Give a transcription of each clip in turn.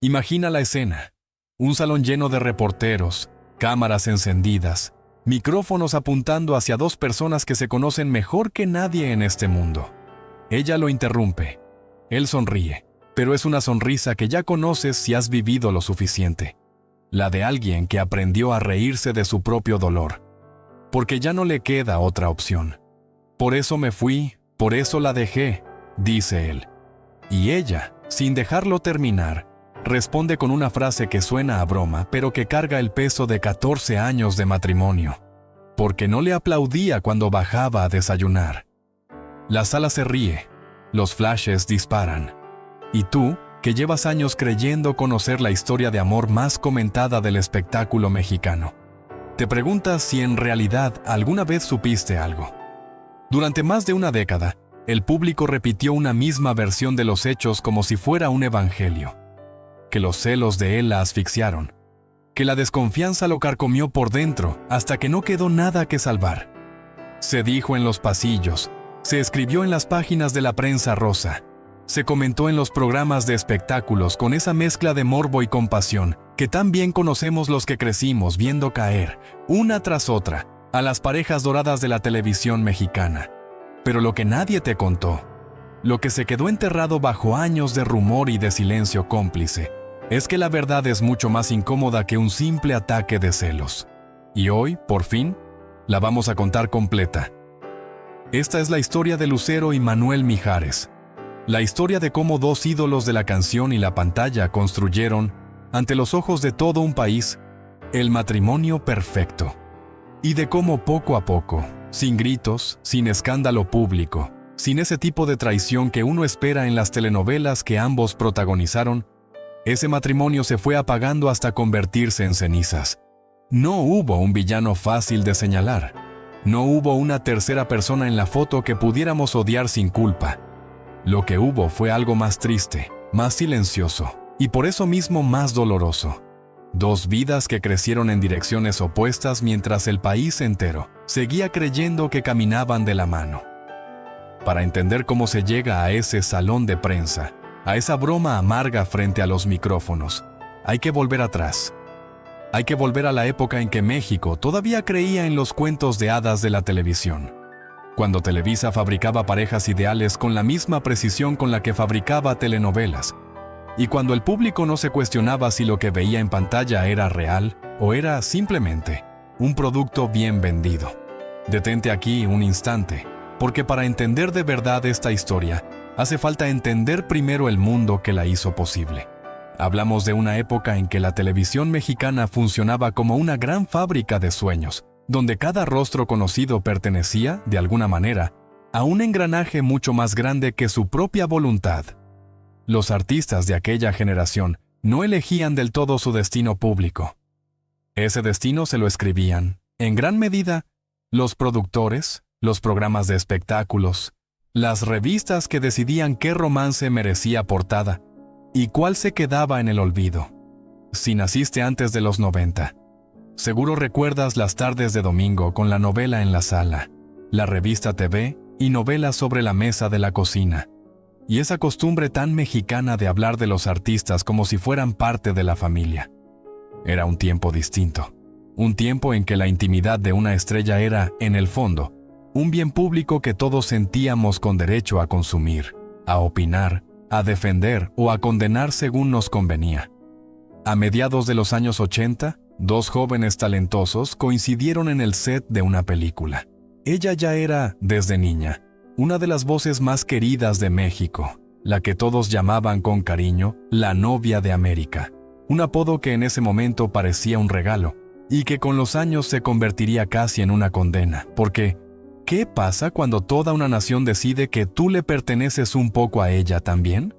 Imagina la escena. Un salón lleno de reporteros, cámaras encendidas, micrófonos apuntando hacia dos personas que se conocen mejor que nadie en este mundo. Ella lo interrumpe. Él sonríe, pero es una sonrisa que ya conoces si has vivido lo suficiente. La de alguien que aprendió a reírse de su propio dolor. Porque ya no le queda otra opción. Por eso me fui, por eso la dejé, dice él. Y ella, sin dejarlo terminar, responde con una frase que suena a broma, pero que carga el peso de 14 años de matrimonio. Porque no le aplaudía cuando bajaba a desayunar. La sala se ríe, los flashes disparan. Y tú, que llevas años creyendo conocer la historia de amor más comentada del espectáculo mexicano, te preguntas si en realidad alguna vez supiste algo. Durante más de una década, el público repitió una misma versión de los hechos como si fuera un evangelio. Que los celos de él la asfixiaron. Que la desconfianza lo carcomió por dentro hasta que no quedó nada que salvar. Se dijo en los pasillos, se escribió en las páginas de la prensa rosa, se comentó en los programas de espectáculos con esa mezcla de morbo y compasión que tan bien conocemos los que crecimos viendo caer, una tras otra, a las parejas doradas de la televisión mexicana. Pero lo que nadie te contó, lo que se quedó enterrado bajo años de rumor y de silencio cómplice, es que la verdad es mucho más incómoda que un simple ataque de celos. Y hoy, por fin, la vamos a contar completa. Esta es la historia de Lucero y Manuel Mijares. La historia de cómo dos ídolos de la canción y la pantalla construyeron, ante los ojos de todo un país, el matrimonio perfecto. Y de cómo poco a poco, sin gritos, sin escándalo público, sin ese tipo de traición que uno espera en las telenovelas que ambos protagonizaron, ese matrimonio se fue apagando hasta convertirse en cenizas. No hubo un villano fácil de señalar. No hubo una tercera persona en la foto que pudiéramos odiar sin culpa. Lo que hubo fue algo más triste, más silencioso, y por eso mismo más doloroso. Dos vidas que crecieron en direcciones opuestas mientras el país entero seguía creyendo que caminaban de la mano. Para entender cómo se llega a ese salón de prensa, a esa broma amarga frente a los micrófonos, hay que volver atrás. Hay que volver a la época en que México todavía creía en los cuentos de hadas de la televisión. Cuando Televisa fabricaba parejas ideales con la misma precisión con la que fabricaba telenovelas. Y cuando el público no se cuestionaba si lo que veía en pantalla era real o era simplemente un producto bien vendido. Detente aquí un instante, porque para entender de verdad esta historia, hace falta entender primero el mundo que la hizo posible. Hablamos de una época en que la televisión mexicana funcionaba como una gran fábrica de sueños, donde cada rostro conocido pertenecía, de alguna manera, a un engranaje mucho más grande que su propia voluntad. Los artistas de aquella generación no elegían del todo su destino público. Ese destino se lo escribían, en gran medida, los productores, los programas de espectáculos, las revistas que decidían qué romance merecía portada y cuál se quedaba en el olvido. Si naciste antes de los 90, seguro recuerdas las tardes de domingo con la novela en la sala, la revista TV y novelas sobre la mesa de la cocina. Y esa costumbre tan mexicana de hablar de los artistas como si fueran parte de la familia. Era un tiempo distinto. Un tiempo en que la intimidad de una estrella era, en el fondo, un bien público que todos sentíamos con derecho a consumir, a opinar, a defender o a condenar según nos convenía. A mediados de los años 80, dos jóvenes talentosos coincidieron en el set de una película. Ella ya era, desde niña, una de las voces más queridas de México, la que todos llamaban con cariño la novia de América, un apodo que en ese momento parecía un regalo y que con los años se convertiría casi en una condena, porque ¿qué pasa cuando toda una nación decide que tú le perteneces un poco a ella también?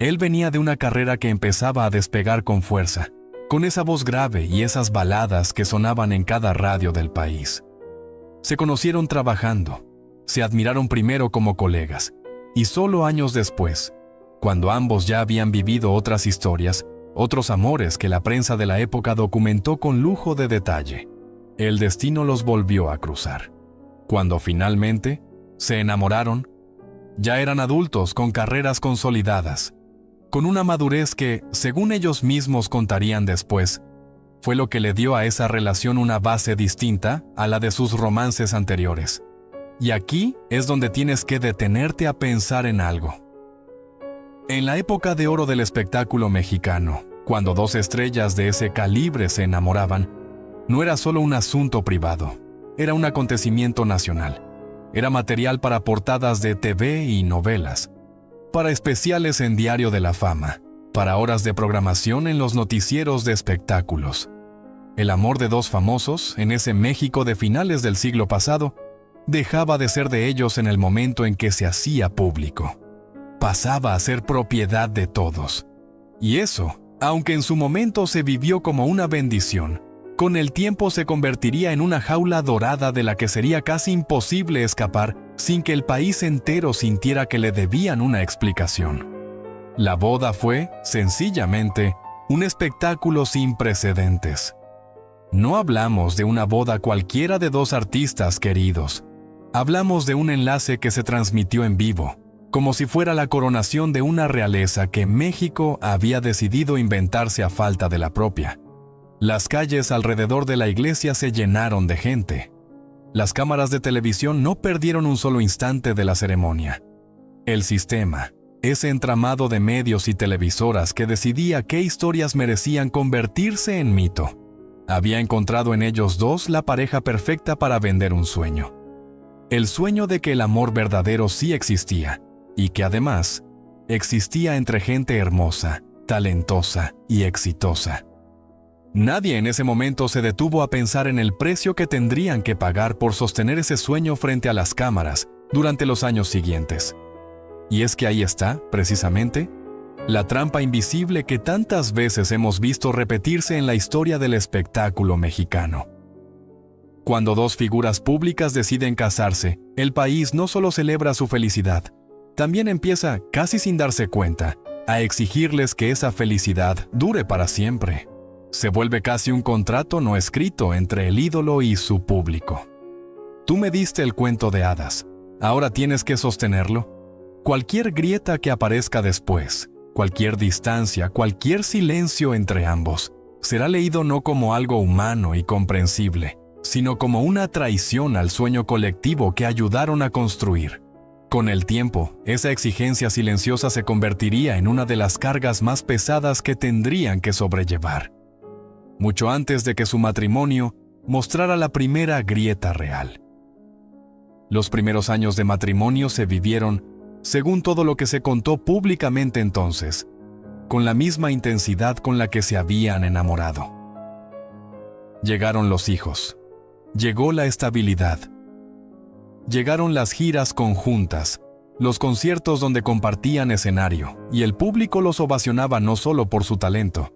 Él venía de una carrera que empezaba a despegar con fuerza, con esa voz grave y esas baladas que sonaban en cada radio del país. Se conocieron trabajando. Se admiraron primero como colegas, y solo años después, cuando ambos ya habían vivido otras historias, otros amores que la prensa de la época documentó con lujo de detalle, el destino los volvió a cruzar. Cuando finalmente se enamoraron, ya eran adultos con carreras consolidadas. con una madurez que, según ellos mismos contarían después, fue lo que le dio a esa relación una base distinta a la de sus romances anteriores. Y aquí es donde tienes que detenerte a pensar en algo. En la época de oro del espectáculo mexicano, cuando dos estrellas de ese calibre se enamoraban, no era solo un asunto privado, era un acontecimiento nacional. Era material para portadas de TV y novelas, para especiales en Diario de la Fama, para horas de programación en los noticieros de espectáculos. El amor de dos famosos, en ese México de finales del siglo pasado, dejaba de ser de ellos en el momento en que se hacía público. Pasaba a ser propiedad de todos. Y eso, aunque en su momento se vivió como una bendición, con el tiempo se convertiría en una jaula dorada de la que sería casi imposible escapar sin que el país entero sintiera que le debían una explicación. La boda fue, sencillamente, un espectáculo sin precedentes. No hablamos de una boda cualquiera de dos artistas queridos. Hablamos de un enlace que se transmitió en vivo, como si fuera la coronación de una realeza que México había decidido inventarse a falta de la propia. Las calles alrededor de la iglesia se llenaron de gente. Las cámaras de televisión no perdieron un solo instante de la ceremonia. El sistema, ese entramado de medios y televisoras que decidía qué historias merecían convertirse en mito, había encontrado en ellos dos la pareja perfecta para vender un sueño. El sueño de que el amor verdadero sí existía, y que además existía entre gente hermosa, talentosa y exitosa. Nadie en ese momento se detuvo a pensar en el precio que tendrían que pagar por sostener ese sueño frente a las cámaras durante los años siguientes. Y es que ahí está, precisamente, la trampa invisible que tantas veces hemos visto repetirse en la historia del espectáculo mexicano. Cuando dos figuras públicas deciden casarse, el país no solo celebra su felicidad, también empieza, casi sin darse cuenta, a exigirles que esa felicidad dure para siempre. Se vuelve casi un contrato no escrito entre el ídolo y su público. Tú me diste el cuento de hadas, ¿ahora tienes que sostenerlo? Cualquier grieta que aparezca después, cualquier distancia, cualquier silencio entre ambos, será leído no como algo humano y comprensible, sino como una traición al sueño colectivo que ayudaron a construir. Con el tiempo, esa exigencia silenciosa se convertiría en una de las cargas más pesadas que tendrían que sobrellevar. Mucho antes de que su matrimonio mostrara la primera grieta real. Los primeros años de matrimonio se vivieron, según todo lo que se contó públicamente entonces, con la misma intensidad con la que se habían enamorado. Llegaron los hijos. Llegó la estabilidad. Llegaron las giras conjuntas, los conciertos donde compartían escenario, y el público los ovacionaba no solo por su talento,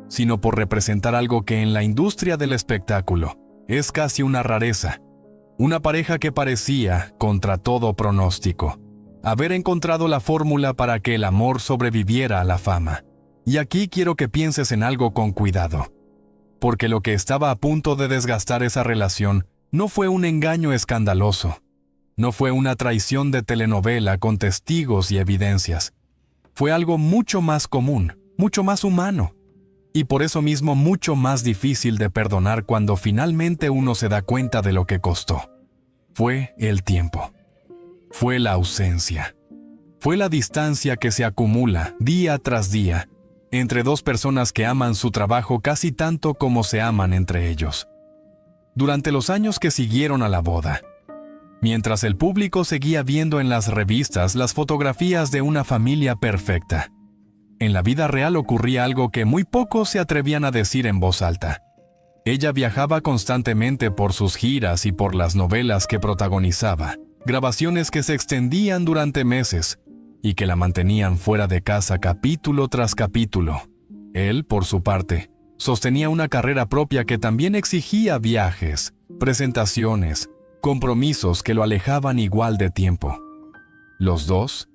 sino por representar algo que en la industria del espectáculo es casi una rareza. Una pareja que parecía, contra todo pronóstico, haber encontrado la fórmula para que el amor sobreviviera a la fama. Y aquí quiero que pienses en algo con cuidado, porque lo que estaba a punto de desgastar esa relación no fue un engaño escandaloso, no fue una traición de telenovela con testigos y evidencias. Fue algo mucho más común, mucho más humano, y por eso mismo mucho más difícil de perdonar cuando finalmente uno se da cuenta de lo que costó. Fue el tiempo. Fue la ausencia. Fue la distancia que se acumula día tras día entre dos personas que aman su trabajo casi tanto como se aman entre ellos. Durante los años que siguieron a la boda, mientras el público seguía viendo en las revistas las fotografías de una familia perfecta, en la vida real ocurría algo que muy pocos se atrevían a decir en voz alta. Ella viajaba constantemente por sus giras y por las novelas que protagonizaba, grabaciones que se extendían durante meses y que la mantenían fuera de casa capítulo tras capítulo. Él, por su parte, sostenía una carrera propia que también exigía viajes, presentaciones, compromisos que lo alejaban igual de tiempo. Los dos,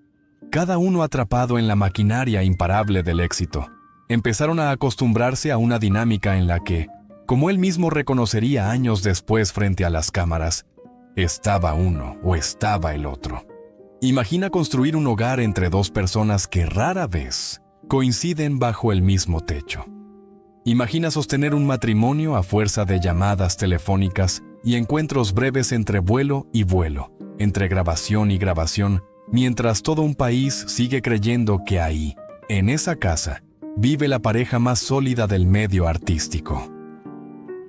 cada uno atrapado en la maquinaria imparable del éxito, empezaron a acostumbrarse a una dinámica en la que, como él mismo reconocería años después frente a las cámaras, estaba uno o estaba el otro. Imagina construir un hogar entre dos personas que rara vez coinciden bajo el mismo techo. Imagina sostener un matrimonio a fuerza de llamadas telefónicas y encuentros breves entre vuelo y vuelo, entre grabación y grabación, mientras todo un país sigue creyendo que ahí, en esa casa, vive la pareja más sólida del medio artístico.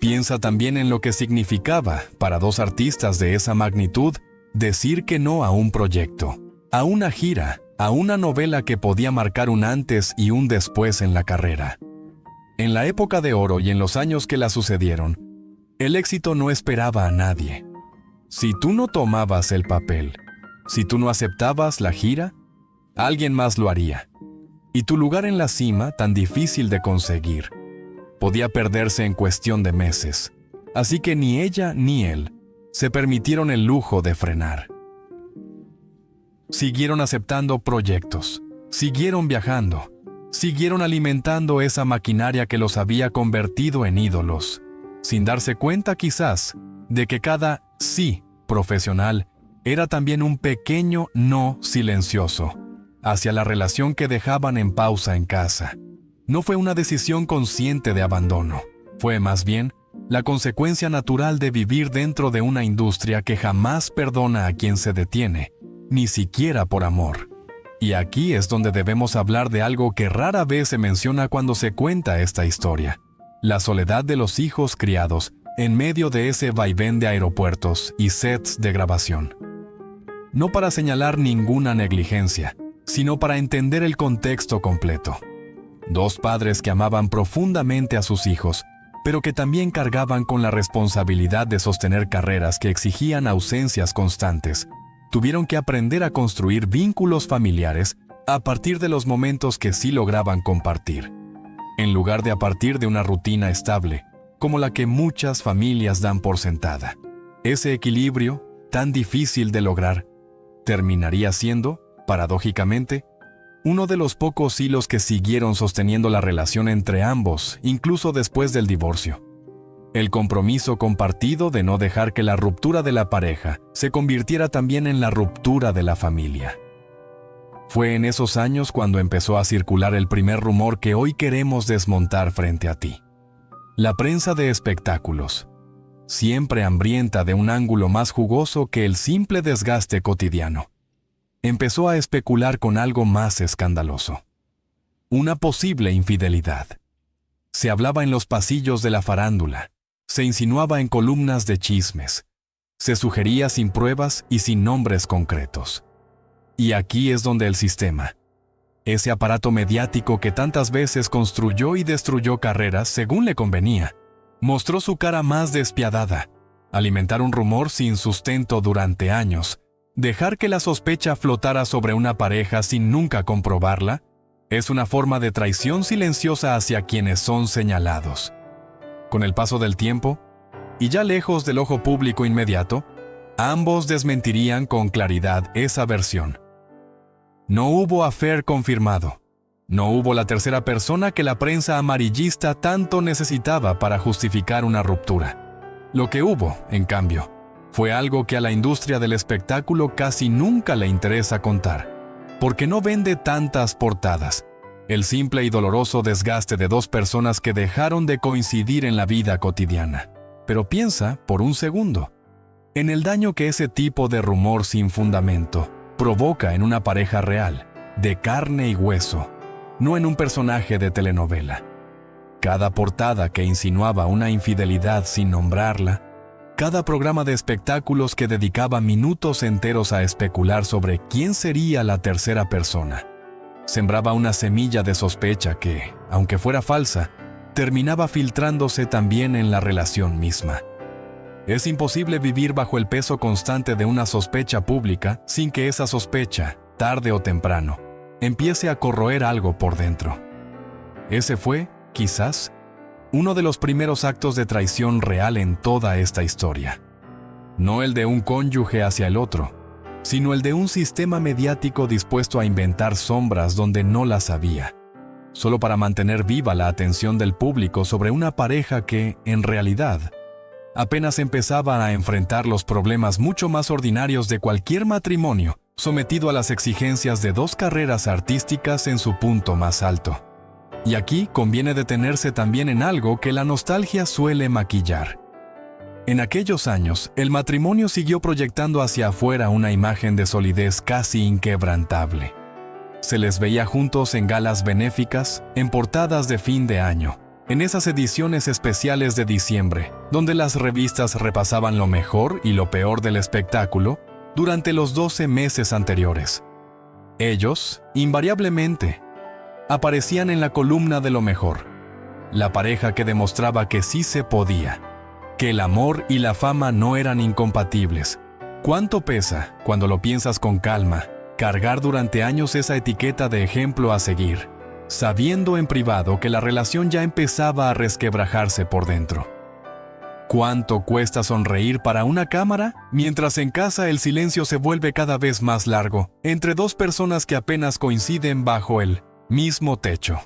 Piensa también en lo que significaba para dos artistas de esa magnitud decir que no a un proyecto, a una gira, a una novela que podía marcar un antes y un después en la carrera. En la época de oro y en los años que la sucedieron, el éxito no esperaba a nadie. Si tú no tomabas el papel, si tú no aceptabas la gira, alguien más lo haría. Y tu lugar en la cima, tan difícil de conseguir, podía perderse en cuestión de meses. Así que ni ella ni él se permitieron el lujo de frenar. Siguieron aceptando proyectos, siguieron viajando, siguieron alimentando esa maquinaria que los había convertido en ídolos, sin darse cuenta quizás de que cada sí profesional era también un pequeño no silencioso hacia la relación que dejaban en pausa en casa. No fue una decisión consciente de abandono, fue más bien la consecuencia natural de vivir dentro de una industria que jamás perdona a quien se detiene, ni siquiera por amor. Y aquí es donde debemos hablar de algo que rara vez se menciona cuando se cuenta esta historia: la soledad de los hijos criados en medio de ese vaivén de aeropuertos y sets de grabación. No para señalar ninguna negligencia, sino para entender el contexto completo. Dos padres que amaban profundamente a sus hijos, pero que también cargaban con la responsabilidad de sostener carreras que exigían ausencias constantes, tuvieron que aprender a construir vínculos familiares a partir de los momentos que sí lograban compartir, en lugar de a partir de una rutina estable, como la que muchas familias dan por sentada. Ese equilibrio, tan difícil de lograr, terminaría siendo, paradójicamente, uno de los pocos hilos que siguieron sosteniendo la relación entre ambos, incluso después del divorcio. El compromiso compartido de no dejar que la ruptura de la pareja se convirtiera también en la ruptura de la familia. Fue en esos años cuando empezó a circular el primer rumor que hoy queremos desmontar frente a ti. La prensa de espectáculos, siempre hambrienta de un ángulo más jugoso que el simple desgaste cotidiano, empezó a especular con algo más escandaloso: una posible infidelidad. Se hablaba en los pasillos de la farándula, se insinuaba en columnas de chismes, se sugería sin pruebas y sin nombres concretos. Y aquí es donde el sistema, ese aparato mediático que tantas veces construyó y destruyó carreras según le convenía, mostró su cara más despiadada: alimentar un rumor sin sustento durante años, dejar que la sospecha flotara sobre una pareja sin nunca comprobarla, es una forma de traición silenciosa hacia quienes son señalados. Con el paso del tiempo, y ya lejos del ojo público inmediato, ambos desmentirían con claridad esa versión. No hubo affair confirmado. No hubo la tercera persona que la prensa amarillista tanto necesitaba para justificar una ruptura. Lo que hubo, en cambio, fue algo que a la industria del espectáculo casi nunca le interesa contar, porque no vende tantas portadas: el simple y doloroso desgaste de dos personas que dejaron de coincidir en la vida cotidiana. Pero piensa, por un segundo, en el daño que ese tipo de rumor sin fundamento provoca en una pareja real, de carne y hueso, no en un personaje de telenovela. Cada portada que insinuaba una infidelidad sin nombrarla, cada programa de espectáculos que dedicaba minutos enteros a especular sobre quién sería la tercera persona, sembraba una semilla de sospecha que, aunque fuera falsa, terminaba filtrándose también en la relación misma. Es imposible vivir bajo el peso constante de una sospecha pública sin que esa sospecha, tarde o temprano, empiece a corroer algo por dentro. Ese fue, quizás, uno de los primeros actos de traición real en toda esta historia. No el de un cónyuge hacia el otro, sino el de un sistema mediático dispuesto a inventar sombras donde no las había, solo para mantener viva la atención del público sobre una pareja que, en realidad, apenas empezaba a enfrentar los problemas mucho más ordinarios de cualquier matrimonio sometido a las exigencias de dos carreras artísticas en su punto más alto. Y aquí conviene detenerse también en algo que la nostalgia suele maquillar. En aquellos años, el matrimonio siguió proyectando hacia afuera una imagen de solidez casi inquebrantable. Se les veía juntos en galas benéficas, en portadas de fin de año, en esas ediciones especiales de diciembre, donde las revistas repasaban lo mejor y lo peor del espectáculo durante los 12 meses anteriores. Ellos, invariablemente, aparecían en la columna de lo mejor, la pareja que demostraba que sí se podía, que el amor y la fama no eran incompatibles. ¿Cuánto pesa, cuando lo piensas con calma, cargar durante años esa etiqueta de ejemplo a seguir, sabiendo en privado que la relación ya empezaba a resquebrajarse por dentro? ¿Cuánto cuesta sonreír para una cámara, mientras en casa el silencio se vuelve cada vez más largo, entre dos personas que apenas coinciden bajo el mismo techo?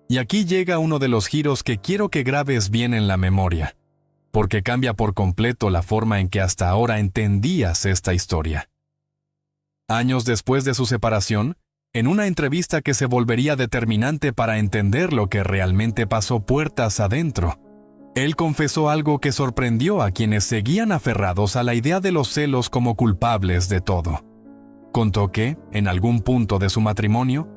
Y aquí llega uno de los giros que quiero que grabes bien en la memoria, porque cambia por completo la forma en que hasta ahora entendías esta historia. Años después de su separación, en una entrevista que se volvería determinante para entender lo que realmente pasó puertas adentro, él confesó algo que sorprendió a quienes seguían aferrados a la idea de los celos como culpables de todo. Contó que, en algún punto de su matrimonio,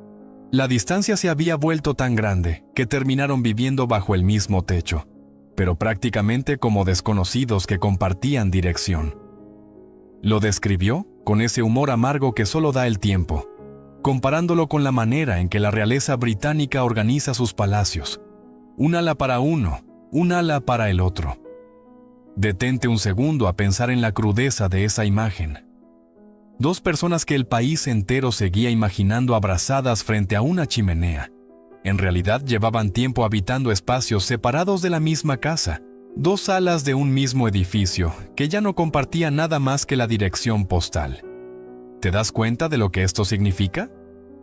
la distancia se había vuelto tan grande que terminaron viviendo bajo el mismo techo, pero prácticamente como desconocidos que compartían dirección. Lo describió con ese humor amargo que solo da el tiempo, comparándolo con la manera en que la realeza británica organiza sus palacios. Un ala para uno, un ala para el otro. Detente un segundo a pensar en la crudeza de esa imagen. Dos personas que el país entero seguía imaginando abrazadas frente a una chimenea. En realidad llevaban tiempo habitando espacios separados de la misma casa, dos alas de un mismo edificio que ya no compartían nada más que la dirección postal. ¿Te das cuenta de lo que esto significa?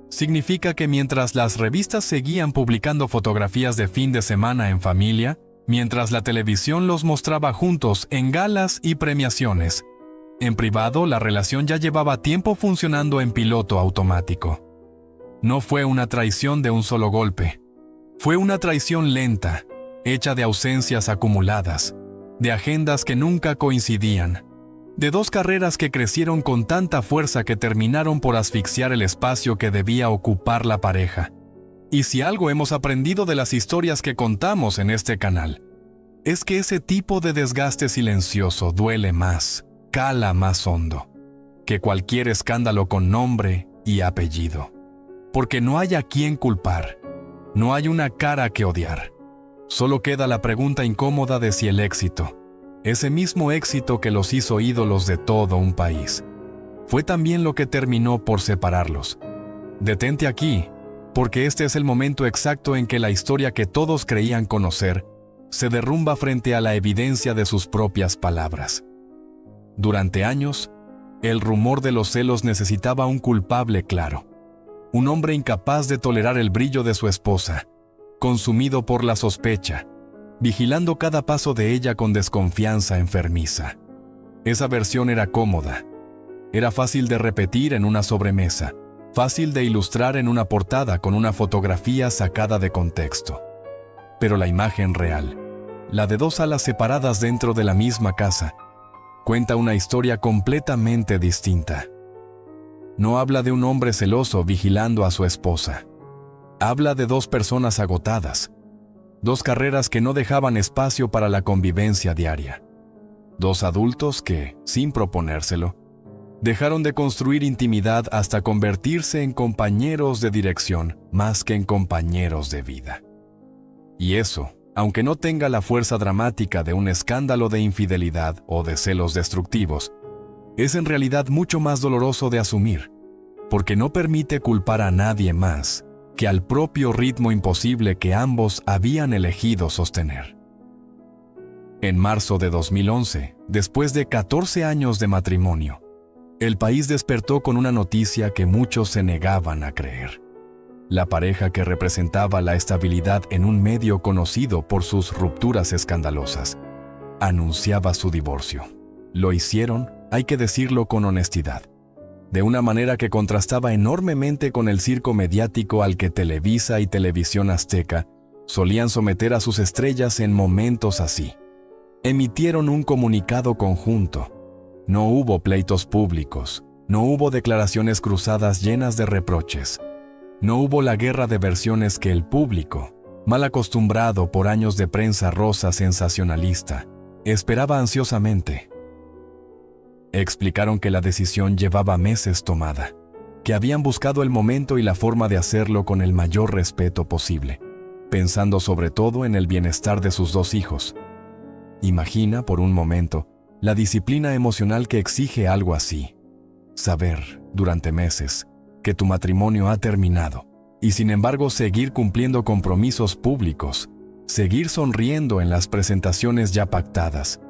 Significa que mientras las revistas seguían publicando fotografías de fin de semana en familia, mientras la televisión los mostraba juntos en galas y premiaciones, en privado la relación ya llevaba tiempo funcionando en piloto automático. No fue una traición de un solo golpe. Fue una traición lenta, hecha de ausencias acumuladas, de agendas que nunca coincidían, de dos carreras que crecieron con tanta fuerza que terminaron por asfixiar el espacio que debía ocupar la pareja. Y si algo hemos aprendido de las historias que contamos en este canal, es que ese tipo de desgaste silencioso duele más, cala más hondo, que cualquier escándalo con nombre y apellido. Porque no hay a quién culpar, no hay una cara que odiar. Solo queda la pregunta incómoda de si el éxito, ese mismo éxito que los hizo ídolos de todo un país, fue también lo que terminó por separarlos. Detente aquí, porque este es el momento exacto en que la historia que todos creían conocer se derrumba frente a la evidencia de sus propias palabras. Durante años, el rumor de los celos necesitaba un culpable claro. Un hombre incapaz de tolerar el brillo de su esposa, consumido por la sospecha, vigilando cada paso de ella con desconfianza enfermiza. Esa versión era cómoda. Era fácil de repetir en una sobremesa, fácil de ilustrar en una portada con una fotografía sacada de contexto. Pero la imagen real, la de dos alas separadas dentro de la misma casa, cuenta una historia completamente distinta. No habla de un hombre celoso vigilando a su esposa. Habla de dos personas agotadas, dos carreras que no dejaban espacio para la convivencia diaria. Dos adultos que, sin proponérselo, dejaron de construir intimidad hasta convertirse en compañeros de dirección más que en compañeros de vida. Y eso, aunque no tenga la fuerza dramática de un escándalo de infidelidad o de celos destructivos, es en realidad mucho más doloroso de asumir, porque no permite culpar a nadie más que al propio ritmo imposible que ambos habían elegido sostener. En marzo de 2011, después de 14 años de matrimonio, el país despertó con una noticia que muchos se negaban a creer. La pareja que representaba la estabilidad en un medio conocido por sus rupturas escandalosas, anunciaba su divorcio. Lo hicieron, hay que decirlo con honestidad, de una manera que contrastaba enormemente con el circo mediático al que Televisa y Televisión Azteca solían someter a sus estrellas en momentos así. Emitieron un comunicado conjunto. No hubo pleitos públicos, no hubo declaraciones cruzadas llenas de reproches. No hubo la guerra de versiones que el público, mal acostumbrado por años de prensa rosa sensacionalista, esperaba ansiosamente. Explicaron que la decisión llevaba meses tomada, que habían buscado el momento y la forma de hacerlo con el mayor respeto posible, pensando sobre todo en el bienestar de sus 2 hijos. Imagina, por un momento, la disciplina emocional que exige algo así. Saber, durante meses, que tu matrimonio ha terminado, y sin embargo seguir cumpliendo compromisos públicos, seguir sonriendo en las presentaciones ya pactadas,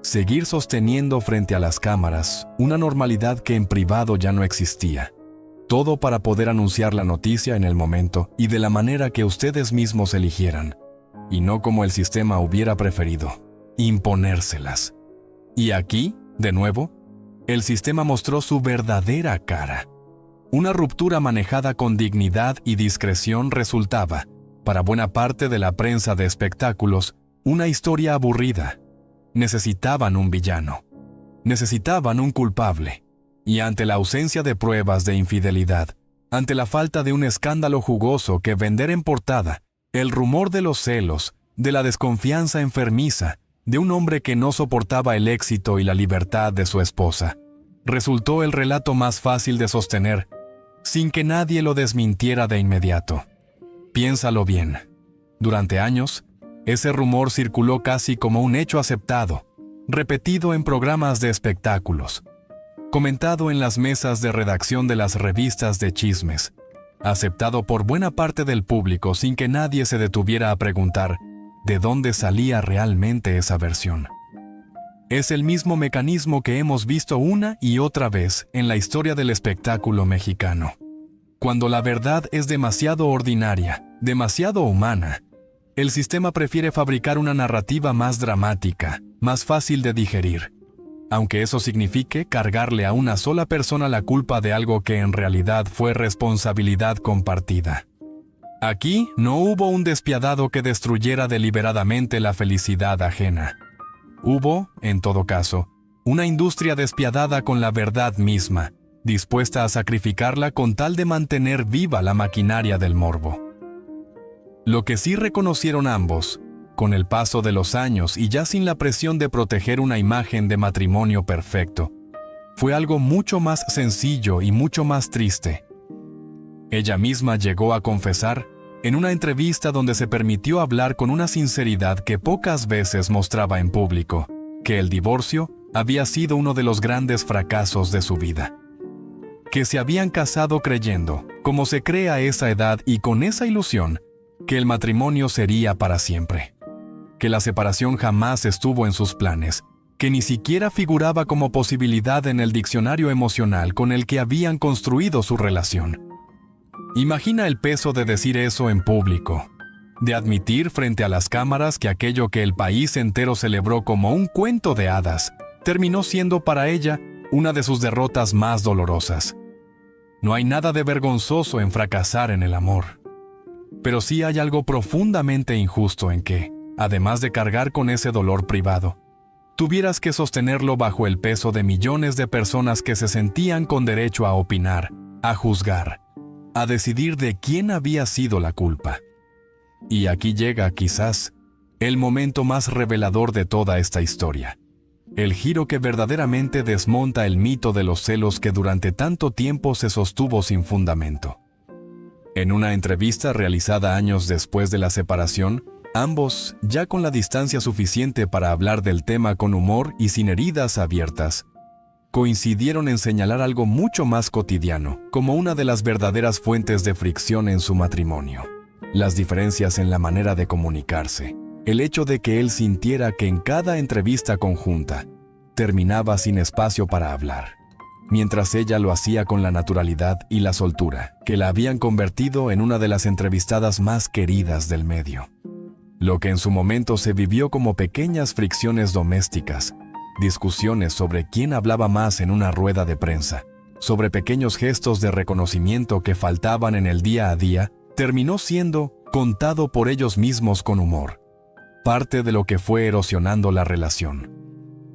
seguir sosteniendo frente a las cámaras una normalidad que en privado ya no existía. Todo para poder anunciar la noticia en el momento y de la manera que ustedes mismos eligieran, y no como el sistema hubiera preferido, imponérselas. Y aquí, de nuevo, el sistema mostró su verdadera cara. Una ruptura manejada con dignidad y discreción resultaba, para buena parte de la prensa de espectáculos, una historia aburrida. Necesitaban un villano. Necesitaban un culpable. Y ante la ausencia de pruebas de infidelidad, ante la falta de un escándalo jugoso que vender en portada, el rumor de los celos, de la desconfianza enfermiza, de un hombre que no soportaba el éxito y la libertad de su esposa, resultó el relato más fácil de sostener, sin que nadie lo desmintiera de inmediato. Piénsalo bien. Durante años, ese rumor circuló casi como un hecho aceptado, repetido en programas de espectáculos, comentado en las mesas de redacción de las revistas de chismes, aceptado por buena parte del público sin que nadie se detuviera a preguntar de dónde salía realmente esa versión. Es el mismo mecanismo que hemos visto una y otra vez en la historia del espectáculo mexicano. Cuando la verdad es demasiado ordinaria, demasiado humana, el sistema prefiere fabricar una narrativa más dramática, más fácil de digerir, aunque eso signifique cargarle a una sola persona la culpa de algo que en realidad fue responsabilidad compartida. Aquí no hubo un despiadado que destruyera deliberadamente la felicidad ajena. Hubo, en todo caso, una industria despiadada con la verdad misma, dispuesta a sacrificarla con tal de mantener viva la maquinaria del morbo. Lo que sí reconocieron ambos, con el paso de los años y ya sin la presión de proteger una imagen de matrimonio perfecto, fue algo mucho más sencillo y mucho más triste. Ella misma llegó a confesar, en una entrevista donde se permitió hablar con una sinceridad que pocas veces mostraba en público, que el divorcio había sido uno de los grandes fracasos de su vida. Que se habían casado creyendo, como se cree a esa edad y con esa ilusión, que el matrimonio sería para siempre. Que la separación jamás estuvo en sus planes, que ni siquiera figuraba como posibilidad en el diccionario emocional con el que habían construido su relación. Imagina el peso de decir eso en público, de admitir frente a las cámaras que aquello que el país entero celebró como un cuento de hadas, terminó siendo para ella una de sus derrotas más dolorosas. No hay nada de vergonzoso en fracasar en el amor. Pero sí hay algo profundamente injusto en que, además de cargar con ese dolor privado, tuvieras que sostenerlo bajo el peso de millones de personas que se sentían con derecho a opinar, a juzgar, a decidir de quién había sido la culpa. Y aquí llega, quizás, el momento más revelador de toda esta historia. El giro que verdaderamente desmonta el mito de los celos que durante tanto tiempo se sostuvo sin fundamento. En una entrevista realizada años después de la separación, ambos, ya con la distancia suficiente para hablar del tema con humor y sin heridas abiertas, coincidieron en señalar algo mucho más cotidiano, como una de las verdaderas fuentes de fricción en su matrimonio: las diferencias en la manera de comunicarse. El hecho de que él sintiera que en cada entrevista conjunta terminaba sin espacio para hablar, mientras ella lo hacía con la naturalidad y la soltura que la habían convertido en una de las entrevistadas más queridas del medio. Lo que en su momento se vivió como pequeñas fricciones domésticas, discusiones sobre quién hablaba más en una rueda de prensa, sobre pequeños gestos de reconocimiento que faltaban en el día a día, terminó siendo contado por ellos mismos con humor, parte de lo que fue erosionando la relación.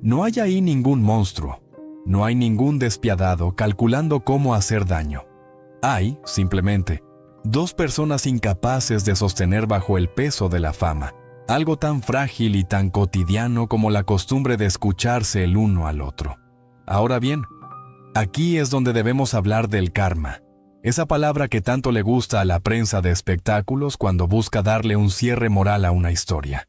No hay ahí ningún monstruo, no hay ningún despiadado calculando cómo hacer daño. Hay, simplemente, dos personas incapaces de sostener bajo el peso de la fama algo tan frágil y tan cotidiano como la costumbre de escucharse el uno al otro. Ahora bien, aquí es donde debemos hablar del karma, esa palabra que tanto le gusta a la prensa de espectáculos cuando busca darle un cierre moral a una historia.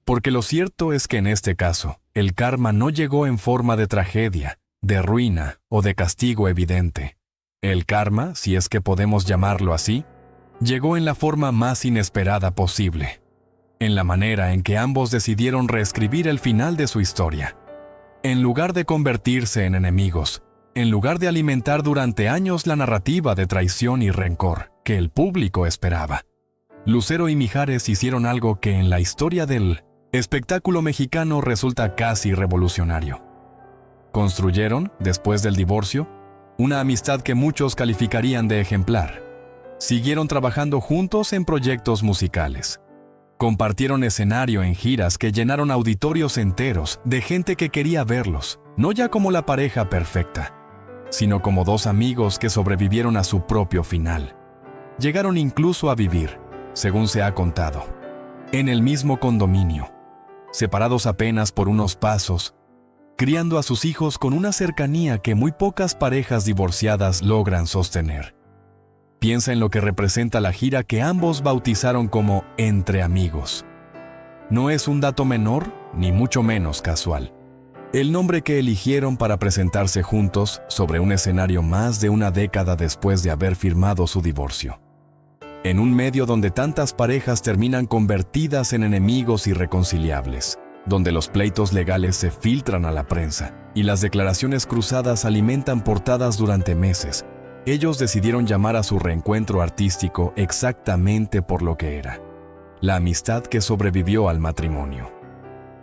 Porque lo cierto es que en este caso, el karma no llegó en forma de tragedia, de ruina o de castigo evidente. El karma, si es que podemos llamarlo así, llegó en la forma más inesperada posible, en la manera en que ambos decidieron reescribir el final de su historia. En lugar de convertirse en enemigos, en lugar de alimentar durante años la narrativa de traición y rencor que el público esperaba, Lucero y Mijares hicieron algo que en la historia del espectáculo mexicano resulta casi revolucionario. Construyeron, después del divorcio, una amistad que muchos calificarían de ejemplar. Siguieron trabajando juntos en proyectos musicales. Compartieron escenario en giras que llenaron auditorios enteros de gente que quería verlos, no ya como la pareja perfecta, sino como dos amigos que sobrevivieron a su propio final. Llegaron incluso a vivir, según se ha contado, en el mismo condominio, separados apenas por unos pasos, criando a sus hijos con una cercanía que muy pocas parejas divorciadas logran sostener. Piensa en lo que representa la gira que ambos bautizaron como Entre Amigos. No es un dato menor, ni mucho menos casual. El nombre que eligieron para presentarse juntos sobre un escenario más de una década después de haber firmado su divorcio. En un medio donde tantas parejas terminan convertidas en enemigos irreconciliables, donde los pleitos legales se filtran a la prensa y las declaraciones cruzadas alimentan portadas durante meses, ellos decidieron llamar a su reencuentro artístico exactamente por lo que era: la amistad que sobrevivió al matrimonio.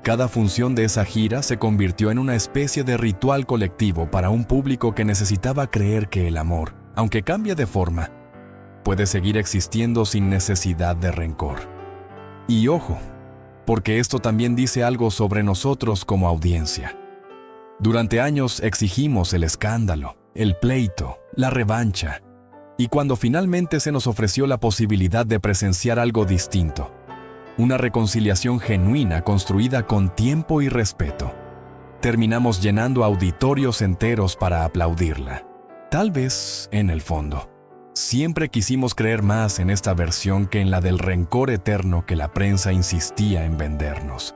Cada función de esa gira se convirtió en una especie de ritual colectivo para un público que necesitaba creer que el amor, aunque cambie de forma, puede seguir existiendo sin necesidad de rencor. Y ojo, porque esto también dice algo sobre nosotros como audiencia. Durante años exigimos el escándalo, el pleito, la revancha, y cuando finalmente se nos ofreció la posibilidad de presenciar algo distinto, una reconciliación genuina construida con tiempo y respeto, terminamos llenando auditorios enteros para aplaudirla. Tal vez, en el fondo, siempre quisimos creer más en esta versión que en la del rencor eterno que la prensa insistía en vendernos.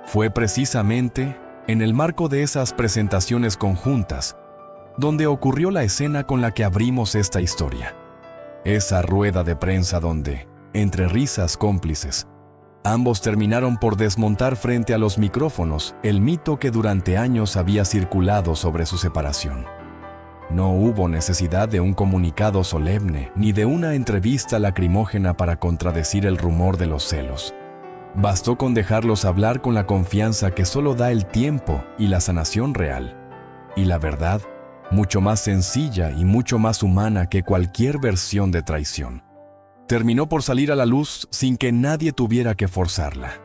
Fue precisamente en el marco de esas presentaciones conjuntas donde ocurrió la escena con la que abrimos esta historia. Esa rueda de prensa donde, entre risas cómplices, ambos terminaron por desmontar frente a los micrófonos el mito que durante años había circulado sobre su separación. No hubo necesidad de un comunicado solemne ni de una entrevista lacrimógena para contradecir el rumor de los celos. Bastó con dejarlos hablar con la confianza que solo da el tiempo y la sanación real. Y la verdad, mucho más sencilla y mucho más humana que cualquier versión de traición, terminó por salir a la luz sin que nadie tuviera que forzarla.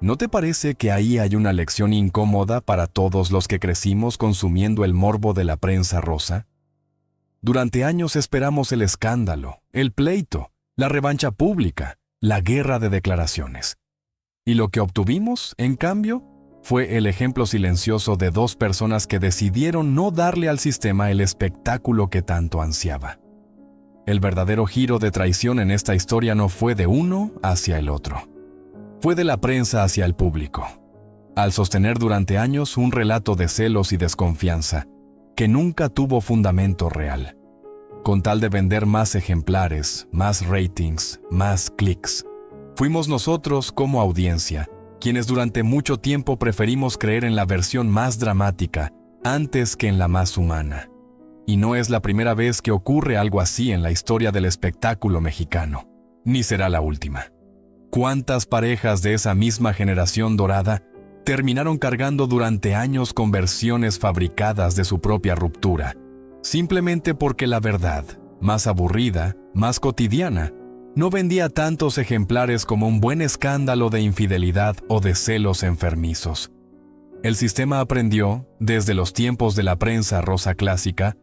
¿No te parece que ahí hay una lección incómoda para todos los que crecimos consumiendo el morbo de la prensa rosa? Durante años esperamos el escándalo, el pleito, la revancha pública, la guerra de declaraciones. Y lo que obtuvimos, en cambio, fue el ejemplo silencioso de dos personas que decidieron no darle al sistema el espectáculo que tanto ansiaba. El verdadero giro de traición en esta historia no fue de uno hacia el otro. Fue de la prensa hacia el público, al sostener durante años un relato de celos y desconfianza que nunca tuvo fundamento real, con tal de vender más ejemplares, más ratings, más clics. Fuimos nosotros, como audiencia, quienes durante mucho tiempo preferimos creer en la versión más dramática antes que en la más humana. Y no es la primera vez que ocurre algo así en la historia del espectáculo mexicano, ni será la última. ¿Cuántas parejas de esa misma generación dorada terminaron cargando durante años con versiones fabricadas de su propia ruptura, simplemente porque la verdad, más aburrida, más cotidiana, no vendía tantos ejemplares como un buen escándalo de infidelidad o de celos enfermizos. El sistema aprendió, desde los tiempos de la prensa rosa clásica,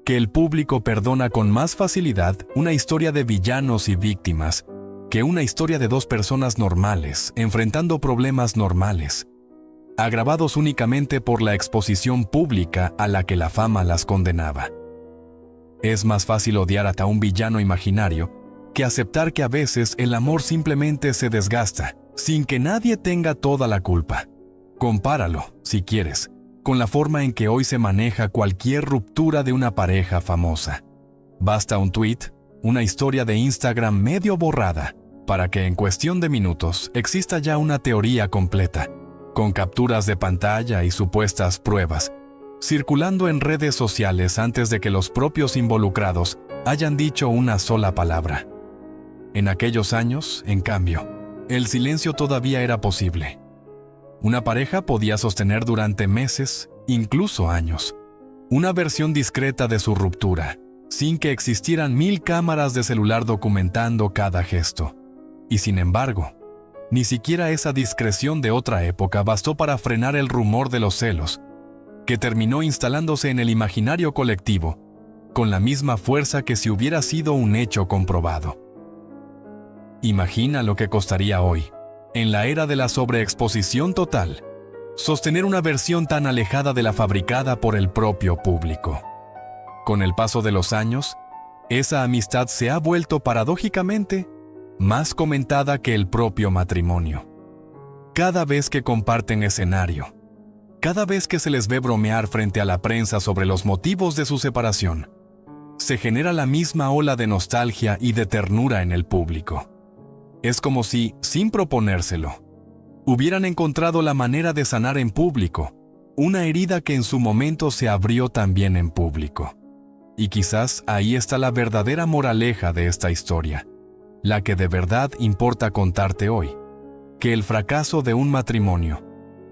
que el público perdona con más facilidad una historia de villanos y víctimas que una historia de dos personas normales enfrentando problemas normales, agravados únicamente por la exposición pública a la que la fama las condenaba. Es más fácil odiar hasta un villano imaginario que aceptar que a veces el amor simplemente se desgasta, sin que nadie tenga toda la culpa. Compáralo, si quieres, con la forma en que hoy se maneja cualquier ruptura de una pareja famosa. Basta un tweet, una historia de Instagram medio borrada, para que en cuestión de minutos exista ya una teoría completa, con capturas de pantalla y supuestas pruebas, circulando en redes sociales antes de que los propios involucrados hayan dicho una sola palabra. En aquellos años, en cambio, el silencio todavía era posible. Una pareja podía sostener durante meses, incluso años, una versión discreta de su ruptura, sin que existieran 1000 cámaras de celular documentando cada gesto. Y sin embargo, ni siquiera esa discreción de otra época bastó para frenar el rumor de los celos, que terminó instalándose en el imaginario colectivo, con la misma fuerza que si hubiera sido un hecho comprobado. Imagina lo que costaría hoy, en la era de la sobreexposición total, sostener una versión tan alejada de la fabricada por el propio público. Con el paso de los años, esa amistad se ha vuelto paradójicamente más comentada que el propio matrimonio. Cada vez que comparten escenario, cada vez que se les ve bromear frente a la prensa sobre los motivos de su separación, se genera la misma ola de nostalgia y de ternura en el público. Es como si, sin proponérselo, hubieran encontrado la manera de sanar en público una herida que en su momento se abrió también en público. Y quizás ahí está la verdadera moraleja de esta historia, la que de verdad importa contarte hoy, que el fracaso de un matrimonio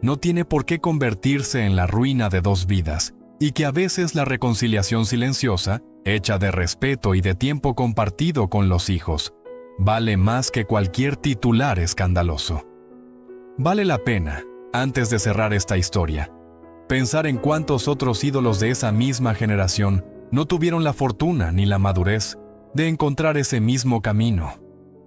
no tiene por qué convertirse en la ruina de dos vidas, y que a veces la reconciliación silenciosa, hecha de respeto y de tiempo compartido con los hijos, vale más que cualquier titular escandaloso. Vale la pena, antes de cerrar esta historia, pensar en cuántos otros ídolos de esa misma generación no tuvieron la fortuna ni la madurez de encontrar ese mismo camino.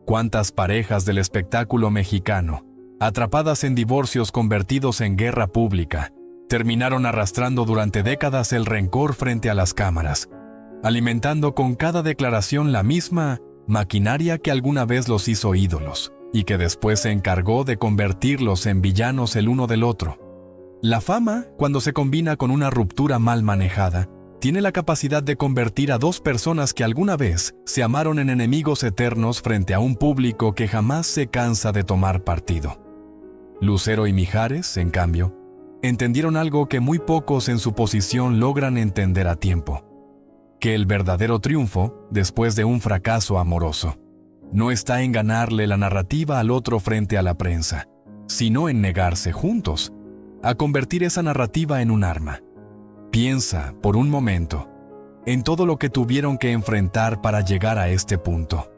Cuántas parejas del espectáculo mexicano, atrapadas en divorcios convertidos en guerra pública, terminaron arrastrando durante décadas el rencor frente a las cámaras, alimentando con cada declaración la misma maquinaria que alguna vez los hizo ídolos y que después se encargó de convertirlos en villanos el uno del otro. La fama, cuando se combina con una ruptura mal manejada, tiene la capacidad de convertir a dos personas que alguna vez se amaron en enemigos eternos frente a un público que jamás se cansa de tomar partido. Lucero y Mijares, en cambio, entendieron algo que muy pocos en su posición logran entender a tiempo: que el verdadero triunfo, después de un fracaso amoroso, no está en ganarle la narrativa al otro frente a la prensa, sino en negarse juntos a convertir esa narrativa en un arma. Piensa, por un momento, en todo lo que tuvieron que enfrentar para llegar a este punto.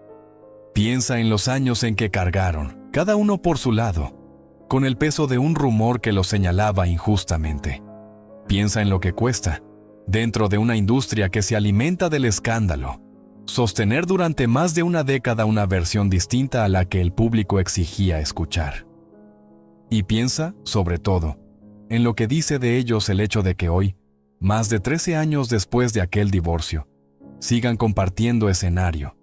Piensa en los años en que cargaron, cada uno por su lado, con el peso de un rumor que los señalaba injustamente. Piensa en lo que cuesta, dentro de una industria que se alimenta del escándalo, sostener durante más de una década una versión distinta a la que el público exigía escuchar. Y piensa, sobre todo, en lo que dice de ellos el hecho de que hoy, más de 13 años después de aquel divorcio, sigan compartiendo escenario,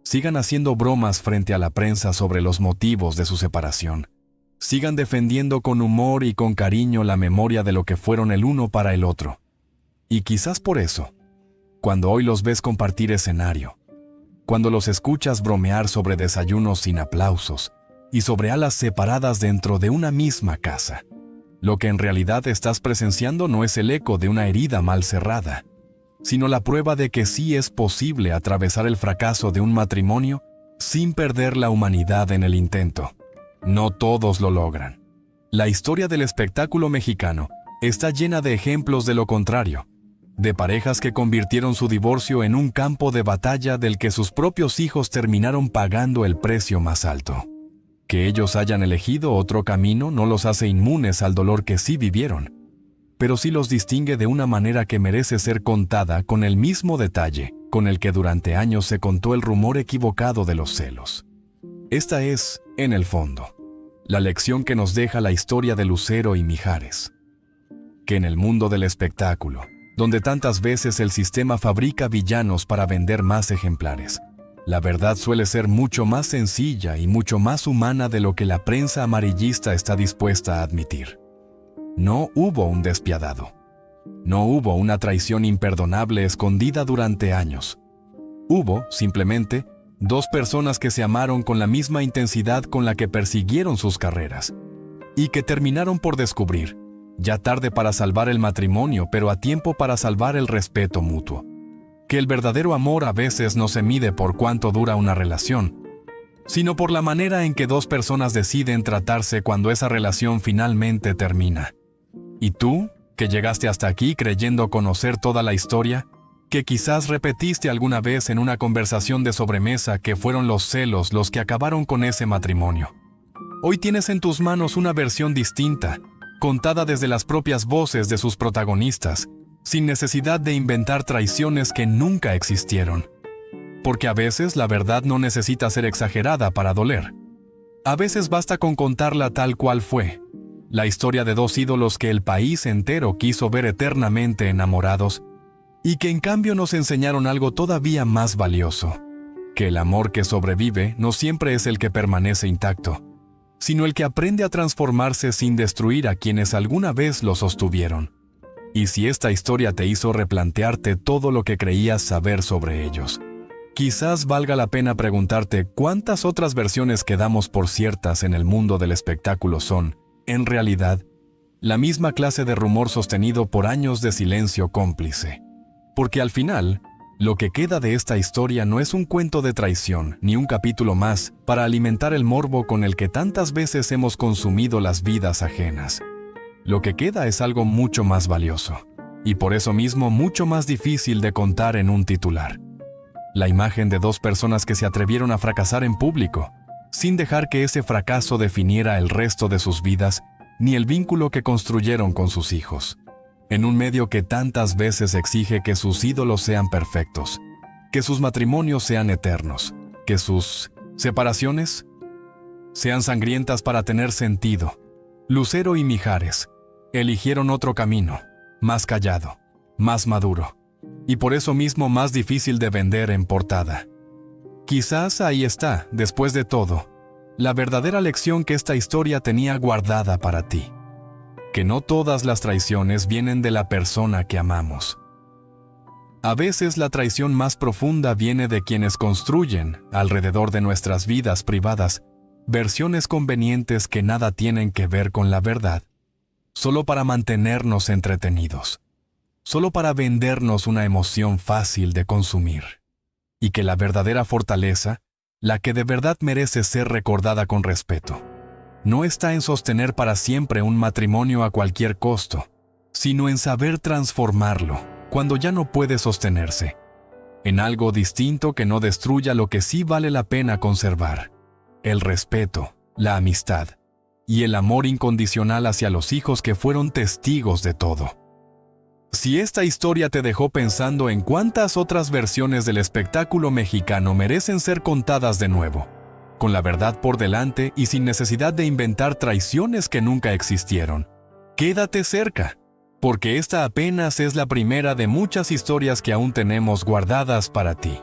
sigan haciendo bromas frente a la prensa sobre los motivos de su separación, sigan defendiendo con humor y con cariño la memoria de lo que fueron el uno para el otro. Y quizás por eso, cuando hoy los ves compartir escenario, cuando los escuchas bromear sobre desayunos sin aplausos y sobre alas separadas dentro de una misma casa, lo que en realidad estás presenciando no es el eco de una herida mal cerrada, sino la prueba de que sí es posible atravesar el fracaso de un matrimonio sin perder la humanidad en el intento. No todos lo logran. La historia del espectáculo mexicano está llena de ejemplos de lo contrario, de parejas que convirtieron su divorcio en un campo de batalla del que sus propios hijos terminaron pagando el precio más alto. Que ellos hayan elegido otro camino no los hace inmunes al dolor que sí vivieron, pero sí los distingue de una manera que merece ser contada con el mismo detalle con el que durante años se contó el rumor equivocado de los celos. Esta es, en el fondo, la lección que nos deja la historia de Lucero y Mijares. Que en el mundo del espectáculo, donde tantas veces el sistema fabrica villanos para vender más ejemplares, la verdad suele ser mucho más sencilla y mucho más humana de lo que la prensa amarillista está dispuesta a admitir. No hubo un despiadado. No hubo una traición imperdonable escondida durante años. Hubo, simplemente, dos personas que se amaron con la misma intensidad con la que persiguieron sus carreras, y que terminaron por descubrir, ya tarde para salvar el matrimonio, pero a tiempo para salvar el respeto mutuo, que el verdadero amor a veces no se mide por cuánto dura una relación, sino por la manera en que dos personas deciden tratarse cuando esa relación finalmente termina. ¿Y tú, que llegaste hasta aquí creyendo conocer toda la historia, que quizás repetiste alguna vez en una conversación de sobremesa que fueron los celos los que acabaron con ese matrimonio? Hoy tienes en tus manos una versión distinta, contada desde las propias voces de sus protagonistas, sin necesidad de inventar traiciones que nunca existieron. Porque a veces la verdad no necesita ser exagerada para doler. A veces basta con contarla tal cual fue. La historia de dos ídolos que el país entero quiso ver eternamente enamorados y que en cambio nos enseñaron algo todavía más valioso, que el amor que sobrevive no siempre es el que permanece intacto, sino el que aprende a transformarse sin destruir a quienes alguna vez lo sostuvieron. Y si esta historia te hizo replantearte todo lo que creías saber sobre ellos, quizás valga la pena preguntarte cuántas otras versiones que damos por ciertas en el mundo del espectáculo son, en realidad, la misma clase de rumor sostenido por años de silencio cómplice. Porque al final, lo que queda de esta historia no es un cuento de traición ni un capítulo más para alimentar el morbo con el que tantas veces hemos consumido las vidas ajenas. Lo que queda es algo mucho más valioso, y por eso mismo mucho más difícil de contar en un titular. La imagen de dos personas que se atrevieron a fracasar en público, sin dejar que ese fracaso definiera el resto de sus vidas, ni el vínculo que construyeron con sus hijos. En un medio que tantas veces exige que sus ídolos sean perfectos, que sus matrimonios sean eternos, que sus separaciones sean sangrientas para tener sentido. Lucero y Mijares eligieron otro camino, más callado, más maduro, y por eso mismo más difícil de vender en portada. Quizás ahí está, después de todo, la verdadera lección que esta historia tenía guardada para ti. Que no todas las traiciones vienen de la persona que amamos. A veces la traición más profunda viene de quienes construyen, alrededor de nuestras vidas privadas, versiones convenientes que nada tienen que ver con la verdad, solo para mantenernos entretenidos, solo para vendernos una emoción fácil de consumir. Y que la verdadera fortaleza, la que de verdad merece ser recordada con respeto, no está en sostener para siempre un matrimonio a cualquier costo, sino en saber transformarlo cuando ya no puede sostenerse, en algo distinto que no destruya lo que sí vale la pena conservar: el respeto, la amistad y el amor incondicional hacia los hijos que fueron testigos de todo. Si esta historia te dejó pensando en cuántas otras versiones del espectáculo mexicano merecen ser contadas de nuevo, con la verdad por delante y sin necesidad de inventar traiciones que nunca existieron, quédate cerca, porque esta apenas es la primera de muchas historias que aún tenemos guardadas para ti.